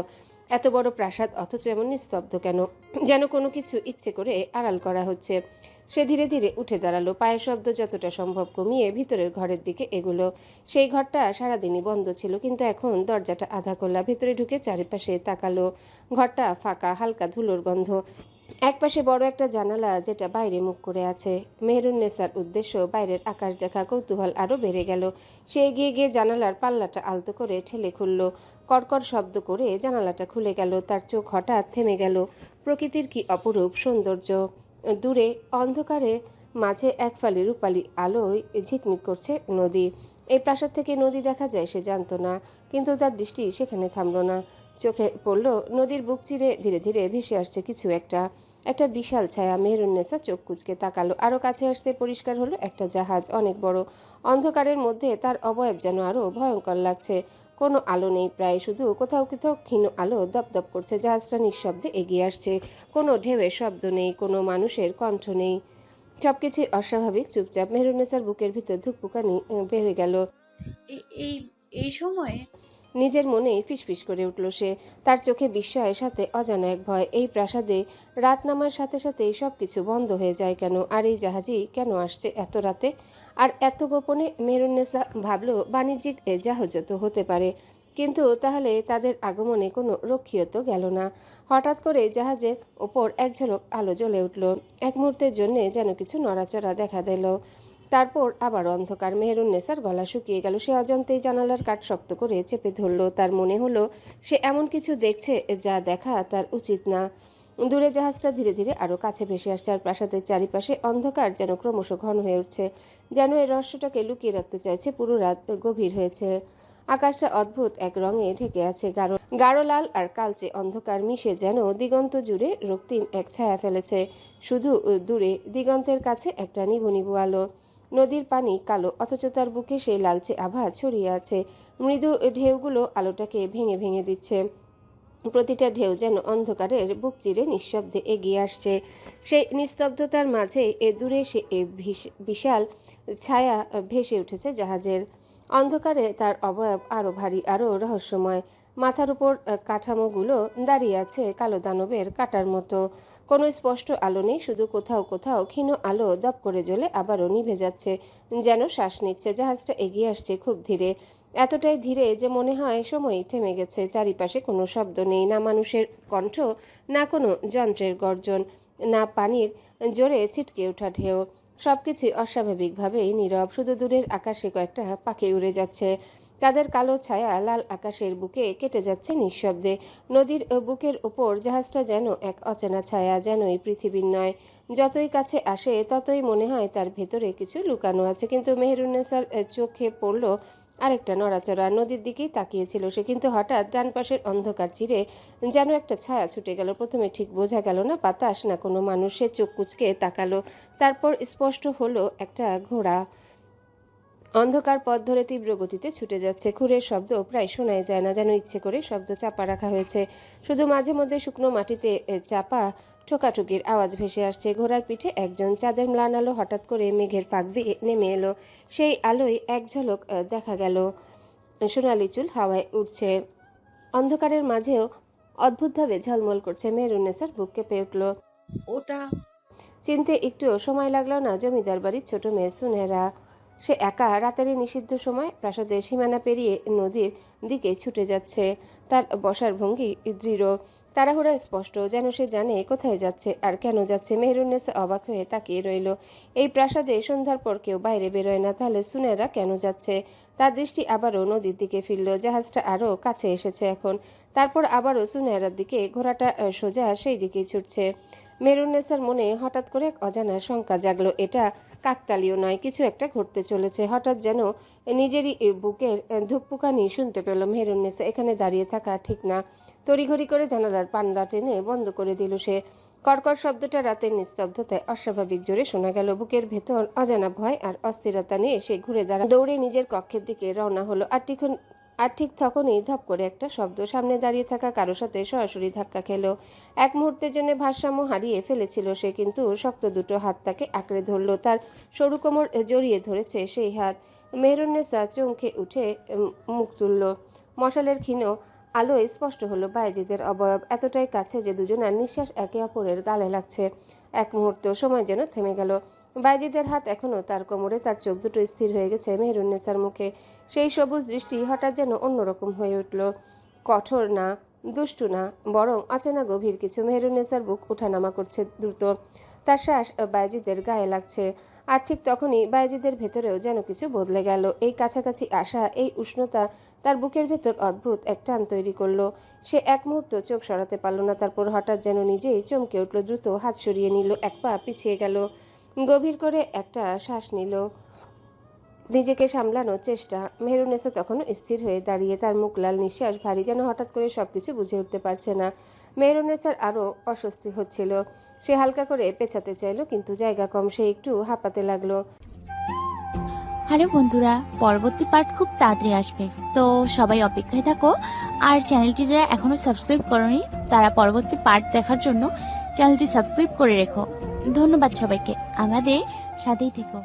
এত বড় প্রাসাদ, অথচ এমন নিস্তব্ধ কেন? যেন কোনো কিছু ইচ্ছে করে আড়াল করা হচ্ছে। সে ধীরে ধীরে উঠে দাঁড়ালো, পায়ের শব্দ যতটা সম্ভব কমিয়ে ভিতরের ঘরের দিকে এগুলো। সেই ঘরটা সারাদিনই বন্ধ ছিল, কিন্তু এখন দরজাটা আধা খোলা। ভেতরে ঢুকে চারিপাশে তাকালো। ঘরটা ফাঁকা, হালকা ধুলোর গন্ধ। একপাশে বড় একটা জানালা যেটা বাইরে মুখ করে আছে। মেহেরুন্নেসার উদ্দেশ্য বাইরের আকাশ দেখা, কৌতূহল আরো বেড়ে গেল। সে এগিয়ে গিয়ে জানালার পাল্লাটা আলতো করে ঠেলে খুলল। কড়কড় শব্দ করে জানালাটা খুলে গেল। তার চোখ হঠাৎ থেমে গেল। প্রকৃতির কি অপরূপ সৌন্দর্য! দূরে অন্ধকারে মাঝে এক ফালি রূপালি আলোয় ঝিকমিক করছে নদী। এই প্রাসাদ থেকে নদী দেখা যায় সে জানতো না, কিন্তু তার দৃষ্টি সেখানে থামল না। চোখে পড়ল নদীর বুক চিরে ধীরে ধীরে ভেসে আসছে কিছু একটা, একটা বিশাল ছায়া। মেহেরুন্নেসা চোখ কুঁচকে তাকালো। আরো কাছে আসতে পরিষ্কার হলো একটা জাহাজ, অনেক বড়। অন্ধকারের মধ্যে তার অবয়ব যেন আরো ভয়ঙ্কর লাগছে। কোনো আলো নেই প্রায়, শুধু কোথাও কোথাও ক্ষীণ আলো দপদপ করছে। জাহাজটা নিঃশব্দে এগিয়ে আসছে। কোনো ঢেউয়ের শব্দ নেই, কোনো মানুষের কণ্ঠ নেই। সবকিছুই অস্বাভাবিক, চুপচাপ। মেহেরুন্নেসার বুকের ভিতর ধুকপুকানি বেড়ে গেল। এই এই সময়ে নিজের মনেই ফিসফিস করে উঠল সে। তার চোখে বিস্ময়ের সাথে অজানা এক ভয়। এই প্রাসাদে রাত নামার সাথে সাথেই সবকিছু বন্ধ হয়ে যায় কেন? আর এই জাহাজই কেন আসছে এত রাতে আর এত গোপনে? মেহেরুন্নেসা ভাবল বাণিজ্যিক জাহাজ তো হতে পারে, কিন্তু তাহলে তাদের আগমনে কোনো রক্ষীও তো গেল না। হঠাৎ করে জাহাজের ওপর এক ঝলক আলো জ্বলে উঠল। এক মুহূর্তের জন্য যেন কিছু নড়াচড়া দেখা দিল। তারপর আবার অন্ধকার। মেহেরুন্নেসার গলা শুকিয়ে গেল। সে অজান্তেই জানালার কাঠ শক্ত করে চেপে ধরল। তার মনে হলো সে এমন কিছু দেখছে যা দেখা তার উচিত না। দূরে জাহাজটা ধীরে ধীরে আরো কাছে ভেসে আসছে, আর প্রাসাদের চারিপাশে অন্ধকার যেন ক্রমশ ঘন হয়ে উঠছে, যেন এই রহস্যটাকে লুকিয়ে রাখতে চাইছে। পুরো রাত গভীর হয়েছে। আকাশটা অদ্ভুত এক রঙে ঢেকে আছে, গাঢ় গাঢ় লাল আর কালচে অন্ধকার মিশে যেন দিগন্ত জুড়ে রক্তিম এক ছায়া ফেলেছে। শুধু দূরে দিগন্তের কাছে একটা নিভু নিভু আলো। নদীর পানি কালো, অথচ তার বুকে সেই লালচে আভা ছড়িয়ে আছে। মৃদু ঢেউগুলো আলোটাকে ভেঙে ভেঙে দিচ্ছে। প্রতিটা ঢেউ যেন অন্ধকারের বুক চিরে নিঃশব্দে এগিয়ে আসছে। সেই নিস্তব্ধতার মাঝে দূরে সে বিশাল ছায়া ভেসে উঠেছে জাহাজের। অন্ধকারে তার অবয়ব আরো ভারী, আরো রহস্যময়। মাথার উপর কাঠামোগুলো দাঁড়িয়ে আছে কালো দানবের কাটার মতো। কোনো স্পষ্ট আলো নেই, শুধু কোথাও কোথাও ক্ষীণ আলো দপ করে জ্বলে আবারও নিভে যাচ্ছে, যেন শ্বাস নিচ্ছে। জাহাজটা এগিয়ে আসছে খুব ধীরে, এতটাই ধীরে যে মনে হয় সময়ই থেমে গেছে। চারিপাশে কোনো শব্দ নেই, না মানুষের কণ্ঠ, না কোনো যন্ত্রের গর্জন, না পানির জোরে ছিটকে ওঠা ঢেউ। সবকিছুই অস্বাভাবিকভাবেই নীরব। শুধু দূরের আকাশে কয়েকটা পাখি উড়ে যাচ্ছে, তাদের কালো ছায়া লাল আকাশের বুকে কেটে যাচ্ছে নিঃশব্দে। নদীর বুকের ওপর জাহাজটা যেন এক অচেনা ছায়া, যেন এই পৃথিবীর নয়। যতই কাছে আসে ততই মনে হয় তার ভেতরে কিছু লুকানো আছে। কিন্তু মেহেরুন্নেসার চোখে পড়ল আরেকটা নড়াচড়া। নদীর দিকেই তাকিয়েছিল সে, কিন্তু হঠাৎ ডান পাশের অন্ধকার চিরে যেন একটা ছায়া ছুটে গেল। প্রথমে ঠিক বোঝা গেল না বাতাস না কোনো মানুষ। সে চোখ কুঁচকে তাকালো, তারপর স্পষ্ট হলো একটা ঘোড়া অন্ধকার পথ ধরে তীব্র গতিতে ছুটে যাচ্ছে। খুরের শব্দ প্রায় শোনাই যায় না, যেন ইচ্ছে করে শব্দ চাপা রাখা হয়েছে। শুধু মাঝে মধ্যে শুকনো মাটিতে চাপা ঠোকাঠুকির আওয়াজ ভেসে আসছে। ঘোড়ার পিঠে একজন। চাঁদের ম্লান আলো হঠাৎ করে মেঘের ফাঁক দিয়ে নেমে এলো। সেই আলোয় এক ঝলক দেখা গেল সোনালি চুল হাওয়ায় উঠছে। অন্ধকারের মাঝেও অদ্ভুতভাবে ঝলমল করছে। মেহেরুন্নেসার বুক কেঁপে উঠল। ওটা চিনতে একটু সময় লাগলো না। জমিদার বাড়ির ছোট মেয়ে সুনেহরা। সে একা রাতেরই নিষিদ্ধ সময় প্রাসাদের সীমানা পেরিয়ে নদীর দিকে ছুটে যাচ্ছে। তার বসার ভঙ্গি দৃঢ়, তাড়াহুড়া স্পষ্ট, যেন সে জানে কোথায় যাচ্ছে আর কেন যাচ্ছে। মেহেরুন্নেসা অবাক হয়ে তাকিয়ে রইল। এই প্রাসাদে সন্ধ্যার পর কেউ বাইরে বেরোয় না, তাহলে সুনেরা কেন যাচ্ছে? তার দৃষ্টি আবারও নদীর দিকে ফিরল। জাহাজটা আরও কাছে এসেছে এখন। তারপর আবারও সুনেরার দিকে। ঘোড়াটা সোজা সেই দিকেই ছুটছে। মেহেরুন্নেসার মনে হঠাৎ করে এক অজানা শঙ্কা জাগলো। এটা কাকতালীয় নয়, কিছু একটা ঘটতে চলেছে। হঠাৎ যেন নিজেরই বুকের ধুকপুকানি শুনতে পেল। মেহেরুন্নেসা এখানে দাঁড়িয়ে থাকা ঠিক না। তড়িঘড়ি করে জানালার পাল্লা টেনে বন্ধ করে দিল সে। কর্কর শব্দটা রাতের নিস্তব্ধতায় অস্বাভাবিক জোরে শোনা গেল। বুকের ভেতর অজানা ভয় আর অস্থিরতা নিয়ে সে ঘুরে দৌড়ে নিজের কক্ষের দিকে রওনা হলো। আর ঠিক তখনই ধপ করে একটা শব্দ। সামনে দাঁড়িয়ে থাকা কারো সাথে সরাসরি ধাক্কা খেলো। এক মুহূর্তের জন্য ভারসাম্য হারিয়ে ফেলেছিল সে, কিন্তু শক্ত দুটো হাত তাকে আঁকড়ে ধরল। তার সরু কোমর জড়িয়ে ধরেছে সেই হাত। মেহেরুন্নেসা চমকে উঠে মুখ তুলল। মশালের ক্ষীণ আলোয় স্পষ্ট হলো বায়েজিদের অবয়ব, এতটাই কাছে যে দুজনের নিঃশ্বাস একে অপরের গালে লাগছে। এক মুহূর্ত সময় যেন থেমে গেল। বায়েজিদের হাত এখনো তার কোমরে, তার চোখ দুটো স্থির হয়ে গেছে মেহেরুন্নেসার মুখে। সেই সবুজ দৃষ্টি হঠাৎ যেন অন্যরকম হয়ে উঠল। কঠোর না, দুষ্টু না, বরং অচেনা গভীর কিছু। মেহেরুন্নেসার বুক ওঠানামা করছে দ্রুত, তার শ্বাস বায়েজিদের গায়ে লাগছে। আর ঠিক তখনই বায়েজিদের ভেতরেও যেন কিছু বদলে গেল। এই কাছাকাছি আসা, এই উষ্ণতা তার বুকের ভেতর অদ্ভুত এক টান তৈরি করলো। সে এক মুহূর্ত চোখ সরাতে পারল না, তারপর হঠাৎ যেন নিজেই চমকে উঠল। দ্রুত হাত সরিয়ে নিল, এক পা পিছিয়ে গেল, গভীর করে একটা শ্বাস নিল, নিজেকে সামলানোর চেষ্টা। মেহেরুন্নেসা তখনও স্থির হয়ে দাঁড়িয়ে, তার মুখ লাল, নিঃশ্বাস ভারী, যেন হঠাৎ করে সবকিছু বুঝে উঠতে পারছে না। মেহেরুন্নেসার আরও অস্বস্তি হচ্ছিল। সে হালকা করে পেছাতে চাইলো, কিন্তু জায়গা কম, সে একটু হাঁপাতে লাগলো। হ্যালো বন্ধুরা, পরবর্তী পার্ট খুব তাড়াতাড়ি আসবে, তো সবাই অপেক্ষায় থাকো। আর চ্যানেলটি যারা এখনো সাবস্ক্রাইব করোনি তারা পরবর্তী পার্ট দেখার জন্য চ্যানেলটি সাবস্ক্রাইব করে রেখো। ধন্যবাদ সবাইকে, আমাদের সাথেই থেকো।